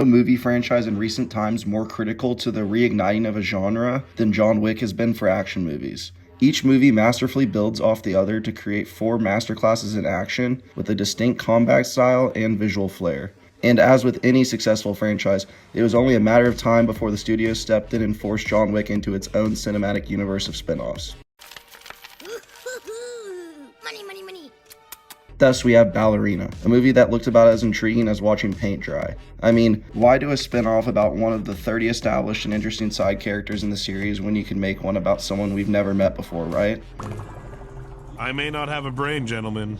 A movie franchise in recent times more critical to the reigniting of a genre than John Wick has been for action movies. Each movie masterfully builds off the other to create four masterclasses in action with a distinct combat style and visual flair. And as with any successful franchise, it was only a matter of time before the studio stepped in and forced John Wick into its own cinematic universe of spin-offs. Money, money, money. Thus, we have Ballerina, a movie that looked about as intriguing as watching paint dry. I mean, why do a spin-off about one of the 30 established and interesting side characters in the series when you can make one about someone we've never met before, right? I may not have a brain, gentlemen,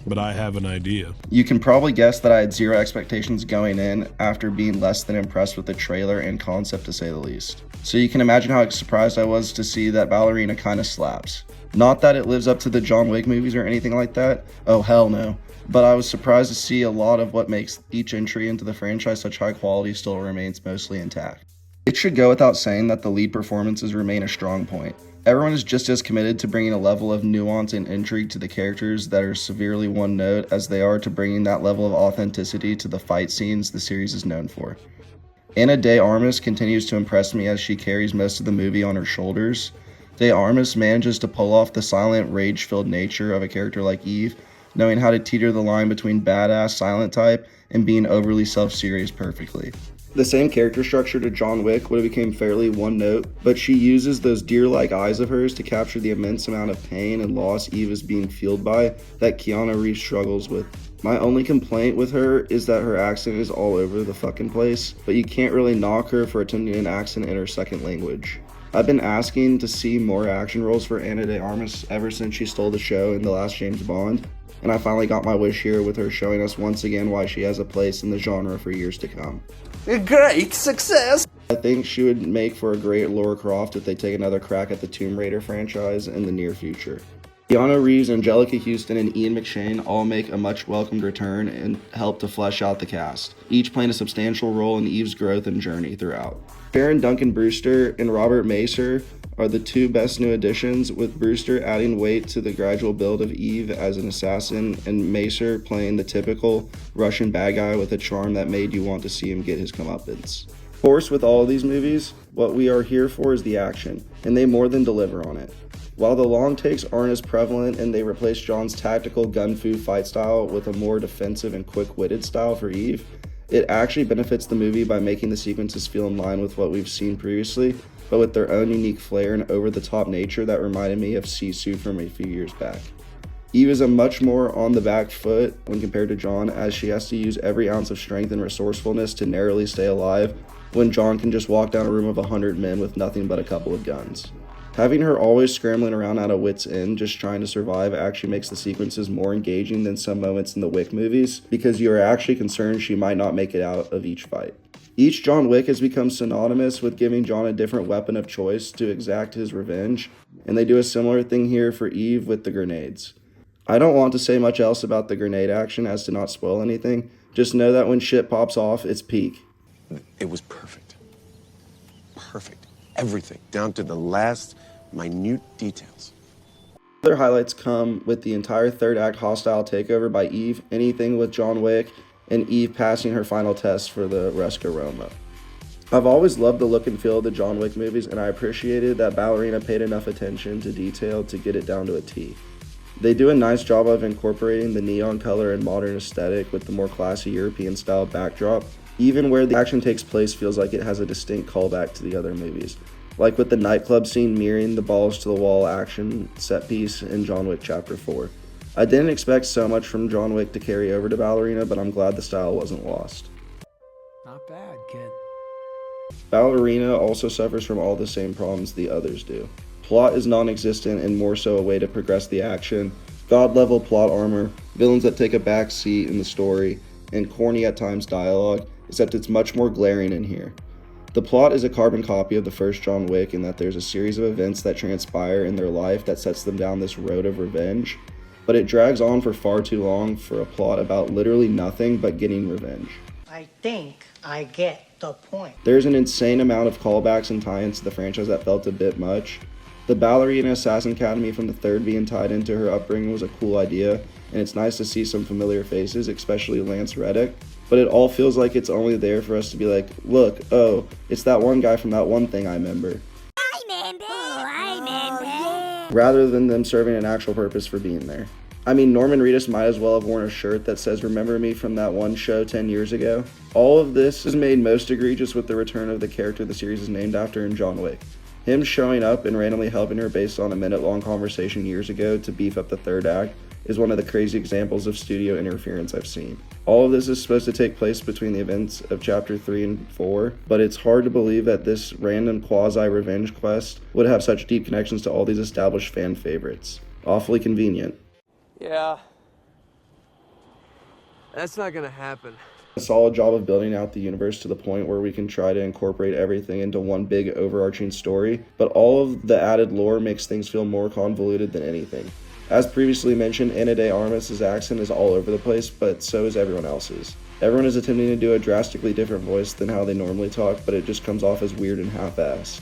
but I have an idea. You can probably guess that I had zero expectations going in after being less than impressed with the trailer and concept to say the least. So you can imagine how surprised I was to see that Ballerina kinda slaps. Not that it lives up to the John Wick movies or anything like that, oh hell no, but I was surprised to see a lot of what makes each entry into the franchise such high quality still remains mostly intact. It should go without saying that the lead performances remain a strong point. Everyone is just as committed to bringing a level of nuance and intrigue to the characters that are severely one note as they are to bringing that level of authenticity to the fight scenes the series is known for. Ana de Armas continues to impress me as she carries most of the movie on her shoulders. De Armas manages to pull off the silent, rage-filled nature of a character like Eve, knowing how to teeter the line between badass, silent type, and being overly self-serious perfectly. The same character structure to John Wick would have become fairly one note, but she uses those deer-like eyes of hers to capture the immense amount of pain and loss Eve is being fueled by that Keanu Reeves struggles with. My only complaint with her is that her accent is all over the fucking place, but you can't really knock her for attempting an accent in her second language. I've been asking to see more action roles for Ana de Armas ever since she stole the show in The Last James Bond, and I finally got my wish here with her showing us once again why she has a place in the genre for years to come. A great success! I think she would make for a great Lara Croft if they take another crack at the Tomb Raider franchise in the near future. Keanu Reeves, Angelica Houston, and Ian McShane all make a much welcomed return and help to flesh out the cast, each playing a substantial role in Eve's growth and journey throughout. Sharon Duncan Brewster and Robert Macer are the two best new additions, with Brewster adding weight to the gradual build of Eve as an assassin and Macer playing the typical Russian bad guy with a charm that made you want to see him get his comeuppance. Of course, with all of these movies, what we are here for is the action, and they more than deliver on it. While the long takes aren't as prevalent and they replace John's tactical gun-fu fight style with a more defensive and quick-witted style for Eve, it actually benefits the movie by making the sequences feel in line with what we've seen previously, but with their own unique flair and over-the-top nature that reminded me of Sisu from a few years back. Eve is a much more on the back foot when compared to John, as she has to use every ounce of strength and resourcefulness to narrowly stay alive, when John can just walk down a room of 100 men with nothing but a couple of guns. Having her always scrambling around at a wit's end just trying to survive actually makes the sequences more engaging than some moments in the Wick movies, because you are actually concerned she might not make it out of each fight. Each John Wick has become synonymous with giving John a different weapon of choice to exact his revenge, and they do a similar thing here for Eve with the grenades. I don't want to say much else about the grenade action as to not spoil anything, just know that when shit pops off, it's peak. It was perfect. Perfect. Everything, down to the last minute details. Other highlights come with the entire third act hostile takeover by Eve, anything with John Wick, and Eve passing her final test for the Resca Roma. I've always loved the look and feel of the John Wick movies, and I appreciated that Ballerina paid enough attention to detail to get it down to a T. They do a nice job of incorporating the neon color and modern aesthetic with the more classy European style backdrop. Even where the action takes place feels like it has a distinct callback to the other movies, like with the nightclub scene mirroring the balls to the wall action set piece in John Wick Chapter 4. I didn't expect so much from John Wick to carry over to Ballerina, but I'm glad the style wasn't lost. Not bad, kid. Ballerina also suffers from all the same problems the others do. Plot is non-existent and more so a way to progress the action, god-level plot armor, villains that take a back seat in the story, and corny at times dialogue, except it's much more glaring in here. The plot is a carbon copy of the first John Wick in that there's a series of events that transpire in their life that sets them down this road of revenge, but it drags on for far too long for a plot about literally nothing but getting revenge. I think I get the point. There's an insane amount of callbacks and tie-ins to the franchise that felt a bit much. The Ballerina Assassin Academy from the third being tied into her upbringing was a cool idea, and it's nice to see some familiar faces, especially Lance Reddick. but it all feels like it's only there for us to be like, look, oh, it's that one guy from that one thing I remember. Rather than them serving an actual purpose for being there. I mean, Norman Reedus might as well have worn a shirt that says, remember me from that one show 10 years ago. All of this is made most egregious with the return of the character the series is named after in John Wick. Him showing up and randomly helping her based on a minute-long conversation years ago to beef up the third act is one of the crazy examples of studio interference I've seen. All of this is supposed to take place between the events of Chapter 3 and 4, but it's hard to believe that this random quasi-revenge quest would have such deep connections to all these established fan favorites. Awfully convenient. Yeah. That's not gonna happen. A solid job of building out the universe to the point where we can try to incorporate everything into one big overarching story, but all of the added lore makes things feel more convoluted than anything. As previously mentioned, Ana de Armas' accent is all over the place, but so is everyone else's. Everyone is attempting to do a drastically different voice than how they normally talk, but it just comes off as weird and half-assed.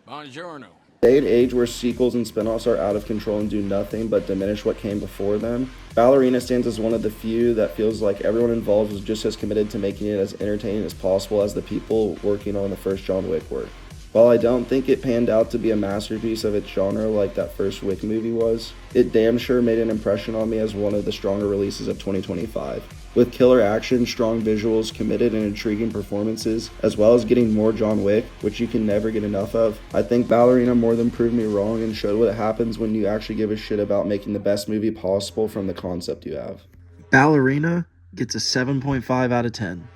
Buongiorno. Day and age where sequels and spin-offs are out of control and do nothing but diminish what came before them, Ballerina stands as one of the few that feels like everyone involved was just as committed to making it as entertaining as possible as the people working on the first John Wick were. While I don't think it panned out to be a masterpiece of its genre like that first Wick movie was, it damn sure made an impression on me as one of the stronger releases of 2025. With killer action, strong visuals, committed and intriguing performances, as well as getting more John Wick, which you can never get enough of, I think Ballerina more than proved me wrong and showed what happens when you actually give a shit about making the best movie possible from the concept you have. Ballerina gets a 7.5 out of 10.